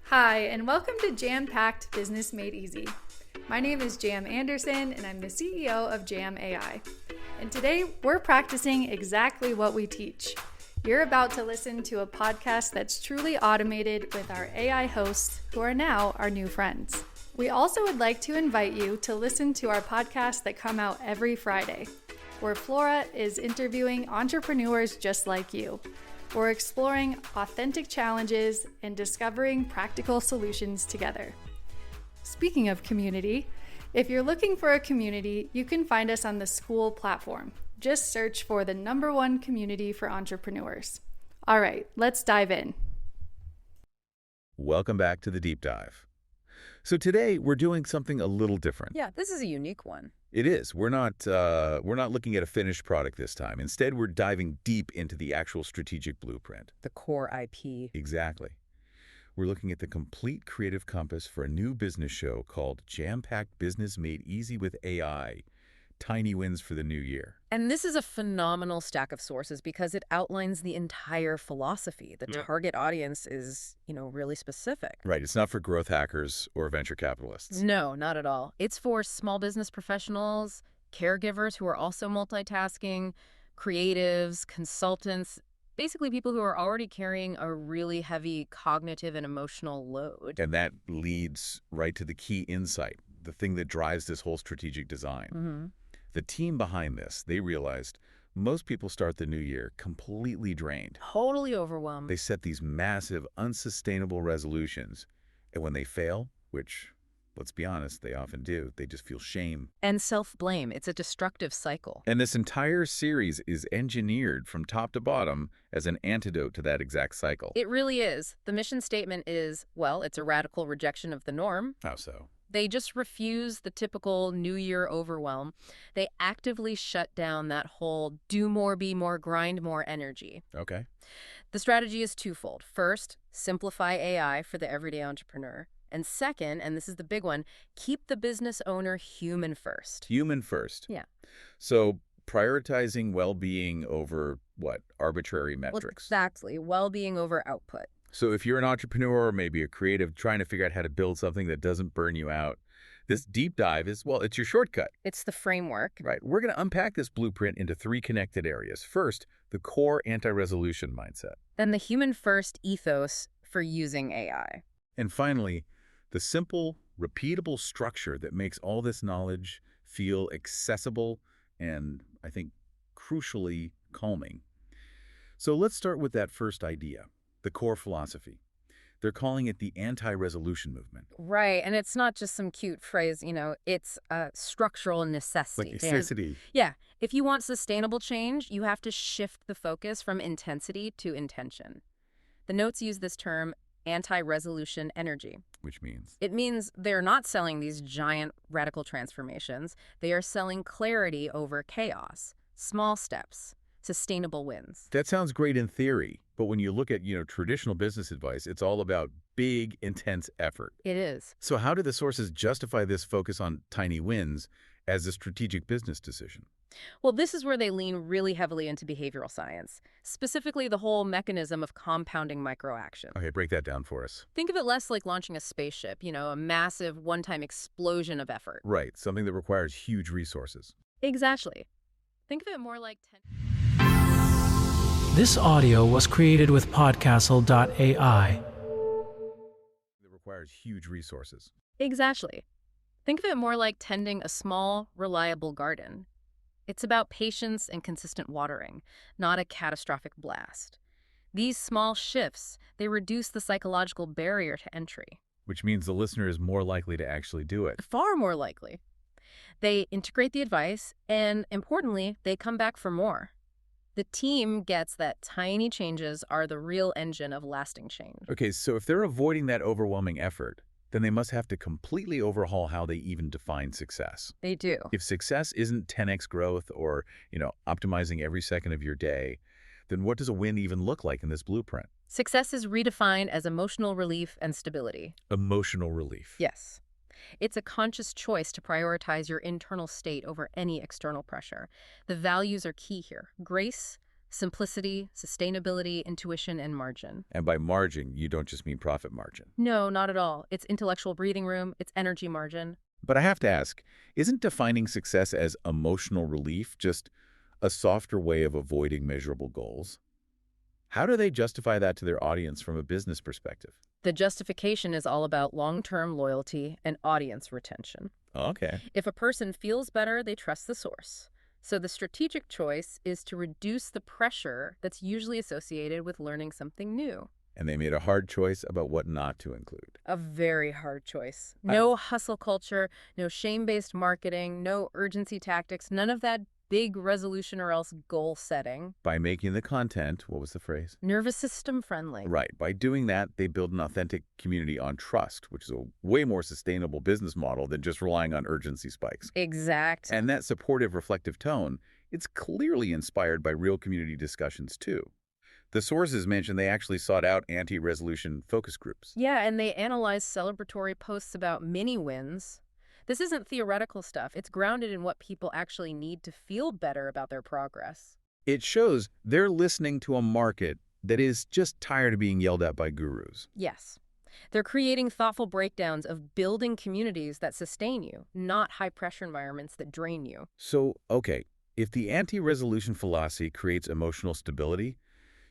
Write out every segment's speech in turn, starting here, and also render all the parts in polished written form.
Hi, and welcome to Jam-Packed Business Made Easy. My name is Jam Anderson, and I'm the CEO of Jam AI. And today, we're practicing exactly what we teach. You're about to listen to a podcast that's truly automated with our AI hosts, who are now our new friends. We also would like to invite you to listen to our podcasts that come out every Friday, where Flora is interviewing entrepreneurs just like you. We're exploring authentic challenges and discovering practical solutions together. Speaking of community, if you're looking for a community, you can find us on the School platform. Just search for the #1 community for entrepreneurs. All right, let's dive in. Welcome back to the Deep Dive. So today we're doing something a little different. Yeah, this is a unique one. It is. We're not looking at a finished product this time. Instead, we're diving deep into the actual strategic blueprint. The core IP. Exactly. We're looking at the complete creative compass for a new business show called Jam-Packed Business Made Easy with AI. Tiny wins for the new year. And this is a phenomenal stack of sources because it outlines the entire philosophy. The target audience is, really specific. Right. It's not for growth hackers or venture capitalists. No, not at all. It's for small business professionals, caregivers who are also multitasking, creatives, consultants, basically people who are already carrying a really heavy cognitive and emotional load. And that leads right to the key insight, the thing that drives this whole strategic design. Mm-hmm. The team behind this, they realized most people start the new year completely drained. Totally overwhelmed. They set these massive, unsustainable resolutions. And when they fail, which, let's be honest, they often do, they just feel shame. And self-blame. It's a destructive cycle. And this entire series is engineered from top to bottom as an antidote to that exact cycle. It really is. The mission statement is, well, it's a radical rejection of the norm. How so? They just refuse the typical New Year overwhelm. They actively shut down that whole do more, be more, grind more energy. Okay. The strategy is twofold. First, simplify AI for the everyday entrepreneur. And second, and this is the big one, keep the business owner human first. Human first. Yeah. So prioritizing well-being over, what, arbitrary metrics? Well, exactly. Well-being over output. So if you're an entrepreneur or maybe a creative trying to figure out how to build something that doesn't burn you out, this deep dive is, well, it's your shortcut. It's the framework. Right. We're going to unpack this blueprint into 3 connected areas. First, the core anti-resolution mindset. Then the human-first ethos for using AI. And finally, the simple, repeatable structure that makes all this knowledge feel accessible and, I think, crucially calming. So let's start with that first idea. The core philosophy. They're calling it the anti-resolution movement. Right, and it's not just some cute phrase, it's a structural necessity. Like necessity. Yeah, if you want sustainable change, you have to shift the focus from intensity to intention. The notes use this term anti-resolution energy. Which means? It means they're not selling these giant radical transformations. They are selling clarity over chaos, small steps, sustainable wins. That sounds great in theory, but when you look at, traditional business advice, it's all about big, intense effort. It is. So how do the sources justify this focus on tiny wins as a strategic business decision? Well, this is where they lean really heavily into behavioral science, specifically the whole mechanism of compounding microaction. Okay, break that down for us. Think of it less like launching a spaceship, a massive one-time explosion of effort. Right, something that requires huge resources. Exactly. Think of it more like This audio was created with podcastle.ai. That requires huge resources. Exactly. Think of it more like tending a small, reliable garden. It's about patience and consistent watering, not a catastrophic blast. These small shifts, they reduce the psychological barrier to entry. Which means the listener is more likely to actually do it. Far more likely. They integrate the advice, and importantly, they come back for more. The team gets that tiny changes are the real engine of lasting change. Okay, so if they're avoiding that overwhelming effort, then they must have to completely overhaul how they even define success. They do. If success isn't 10x growth or, optimizing every second of your day, then what does a win even look like in this blueprint? Success is redefined as emotional relief and stability. Emotional relief. Yes. It's a conscious choice to prioritize your internal state over any external pressure. The values are key here: grace, Simplicity, sustainability, intuition, and margin. And by margin, you don't just mean profit margin. No, not at all. It's intellectual breathing room, it's energy margin. But I have to ask, isn't defining success as emotional relief just a softer way of avoiding measurable goals? How do they justify that to their audience from a business perspective? The justification is all about long-term loyalty and audience retention. Okay. If a person feels better, they trust the source. So the strategic choice is to reduce the pressure that's usually associated with learning something new. And they made a hard choice about what not to include. A very hard choice. No hustle culture, no shame-based marketing, no urgency tactics, none of that big resolution or else goal setting. By making the content, what was the phrase? Nervous system friendly. Right. By doing that, they build an authentic community on trust, which is a way more sustainable business model than just relying on urgency spikes. Exact. And that supportive, reflective tone, it's clearly inspired by real community discussions, too. The sources mentioned they actually sought out anti-resolution focus groups. Yeah, and they analyzed celebratory posts about mini wins. This isn't theoretical stuff. It's grounded in what people actually need to feel better about their progress. It shows they're listening to a market that is just tired of being yelled at by gurus. Yes. They're creating thoughtful breakdowns of building communities that sustain you, not high-pressure environments that drain you. So, okay, if the anti-resolution philosophy creates emotional stability,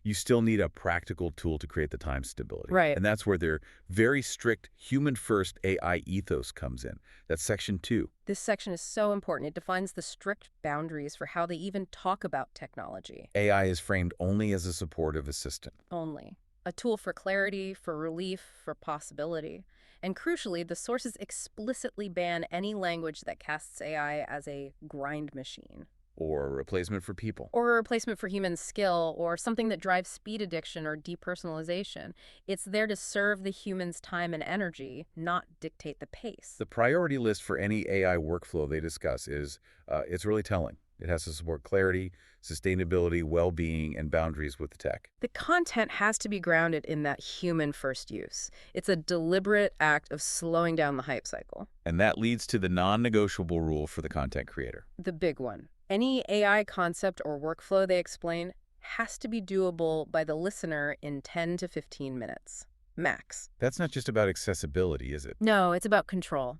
you still need a practical tool to create the time stability. Right. And that's where their very strict human-first AI ethos comes in. That's section 2. This section is so important. It defines the strict boundaries for how they even talk about technology. AI is framed only as a supportive assistant. Only. A tool for clarity, for relief, for possibility. And crucially, the sources explicitly ban any language that casts AI as a grind machine. Or a replacement for people. Or a replacement for human skill, or something that drives speed addiction or depersonalization. It's there to serve the human's time and energy, not dictate the pace. The priority list for any AI workflow they discuss is, it's really telling. It has to support clarity, sustainability, well-being, and boundaries with the tech. The content has to be grounded in that human-first use. It's a deliberate act of slowing down the hype cycle. And that leads to the non-negotiable rule for the content creator. The big one. Any AI concept or workflow they explain has to be doable by the listener in 10 to 15 minutes, max. That's not just about accessibility, is it? No, it's about control.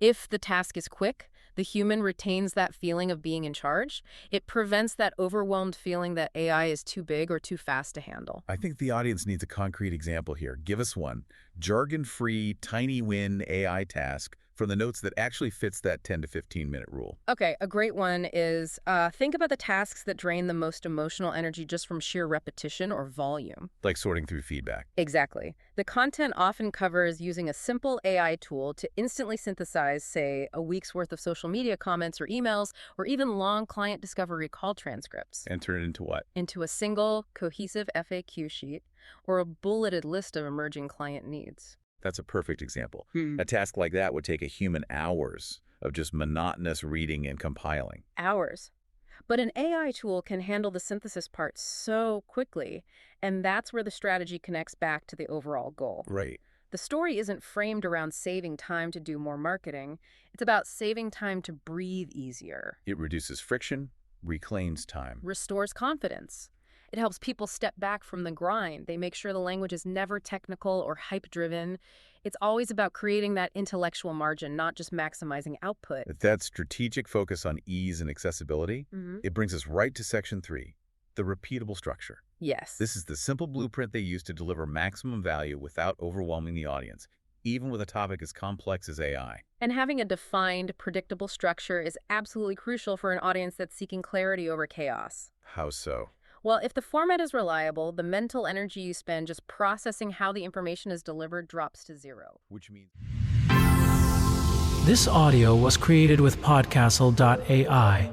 If the task is quick, the human retains that feeling of being in charge. It prevents that overwhelmed feeling that AI is too big or too fast to handle. I think the audience needs a concrete example here. Give us one. Jargon-free, tiny win AI task from the notes that actually fits that 10 to 15-minute rule. Okay, a great one is think about the tasks that drain the most emotional energy just from sheer repetition or volume. Like sorting through feedback. Exactly. The content often covers using a simple AI tool to instantly synthesize, say, a week's worth of social media comments or emails, or even long client discovery call transcripts. And turn it into what? Into a single, cohesive FAQ sheet or a bulleted list of emerging client needs. That's a perfect example. A task like that would take a human hours of just monotonous reading and compiling. Hours. But an AI tool can handle the synthesis part so quickly, and that's where the strategy connects back to the overall goal. Right. The story isn't framed around saving time to do more marketing. It's about saving time to breathe easier. It reduces friction, reclaims time. Restores confidence. It helps people step back from the grind. They make sure the language is never technical or hype-driven. It's always about creating that intellectual margin, not just maximizing output. With that strategic focus on ease and accessibility, it brings us right to section 3, the repeatable structure. Yes. This is the simple blueprint they use to deliver maximum value without overwhelming the audience, even with a topic as complex as AI. And having a defined, predictable structure is absolutely crucial for an audience that's seeking clarity over chaos. How so? Well, if the format is reliable, the mental energy you spend just processing how the information is delivered drops to zero. Which means... This audio was created with podcastle.ai.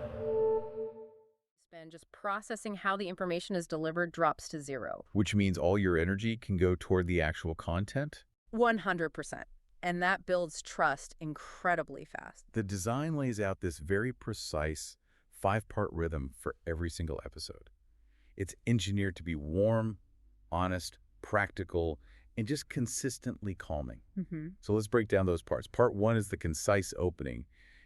Just processing how the information is delivered drops to zero. Which means all your energy can go toward the actual content? 100%. And that builds trust incredibly fast. The design lays out this very precise 5-part rhythm for every single episode. It's engineered to be warm, honest, practical, and just consistently calming. So let's break down those parts. Part 1 is the concise opening.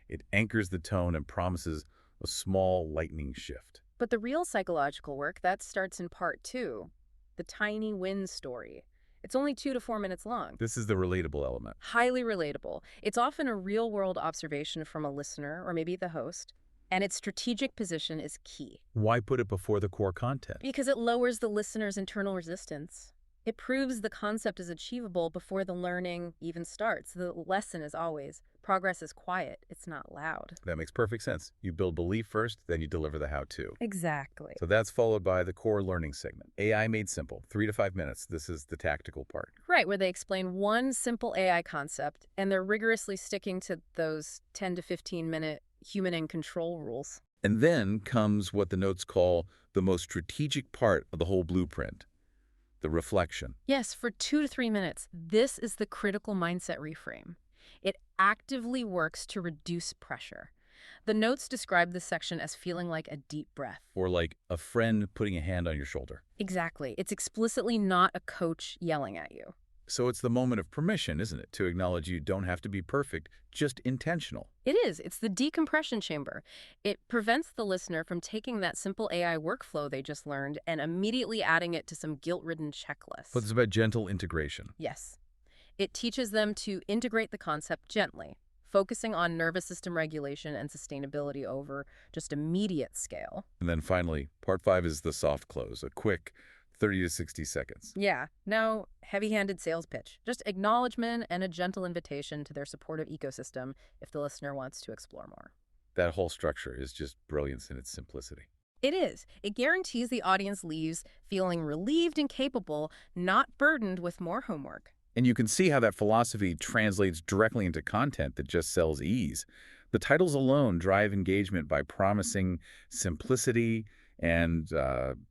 It anchors the tone and promises a small lightning shift. But the real psychological work, that starts in part 2, the tiny win story. It's only 2 to 4 minutes long. This is the relatable element. Highly relatable. It's often a real-world observation from a listener or maybe the host, and its strategic position is key. Why put it before the core content? Because it lowers the listener's internal resistance. It proves the concept is achievable before the learning even starts. The lesson is always, progress is quiet, it's not loud. That makes perfect sense. You build belief first, then you deliver the how-to. Exactly. So that's followed by the core learning segment. AI made simple, 3 to 5 minutes. This is the tactical part. Right, where they explain one simple AI concept, and they're rigorously sticking to those 10 to 15-minute human in control rules. And then comes what the notes call the most strategic part of the whole blueprint, the reflection. Yes, for 2 to 3 minutes, this is the critical mindset reframe. It actively works to reduce pressure. The notes describe this section as feeling like a deep breath. Or like a friend putting a hand on your shoulder. Exactly. It's explicitly not a coach yelling at you. So it's the moment of permission, isn't it? To acknowledge you don't have to be perfect, just intentional. It is. It's the decompression chamber. It prevents the listener from taking that simple AI workflow they just learned and immediately adding it to some guilt-ridden checklist. But it's about gentle integration. Yes. It teaches them to integrate the concept gently, focusing on nervous system regulation and sustainability over just immediate scale. And then finally, part 5 is the soft close, a quick 30 to 60 seconds. Yeah, no heavy-handed sales pitch. Just acknowledgement and a gentle invitation to their supportive ecosystem if the listener wants to explore more. That whole structure is just brilliance in its simplicity. It is. It guarantees the audience leaves feeling relieved and capable, not burdened with more homework. And you can see how that philosophy translates directly into content that just sells ease. The titles alone drive engagement by promising simplicity and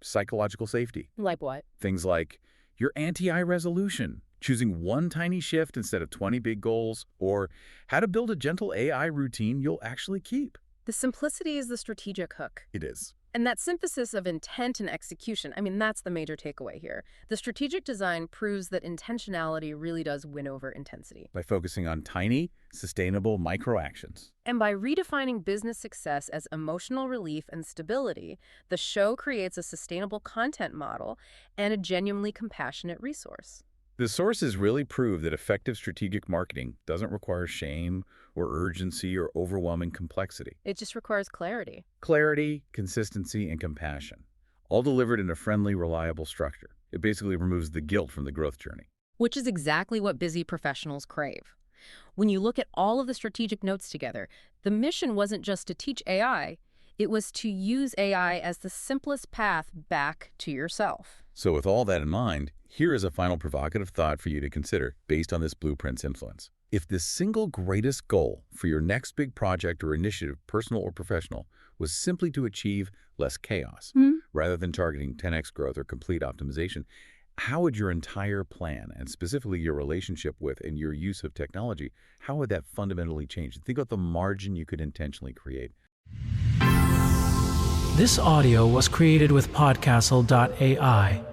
psychological safety. Like what? Things like your anti-eye resolution, choosing one tiny shift instead of 20 big goals, or how to build a gentle AI routine you'll actually keep. The simplicity is the strategic hook. It is. And that synthesis of intent and execution, that's the major takeaway here. The strategic design proves that intentionality really does win over intensity. By focusing on tiny, sustainable micro-actions. And by redefining business success as emotional relief and stability, the show creates a sustainable content model and a genuinely compassionate resource. The sources really prove that effective strategic marketing doesn't require shame or urgency or overwhelming complexity. It just requires clarity. Clarity, consistency, and compassion, all delivered in a friendly, reliable structure. It basically removes the guilt from the growth journey. Which is exactly what busy professionals crave. When you look at all of the strategic notes together, the mission wasn't just to teach AI, it was to use AI as the simplest path back to yourself. So with all that in mind, here is a final provocative thought for you to consider based on this blueprint's influence. If the single greatest goal for your next big project or initiative, personal or professional, was simply to achieve less chaos, rather than targeting 10x growth or complete optimization, how would your entire plan, and specifically your relationship with and your use of technology, how would that fundamentally change? Think about the margin you could intentionally create. This audio was created with Podcastle.ai.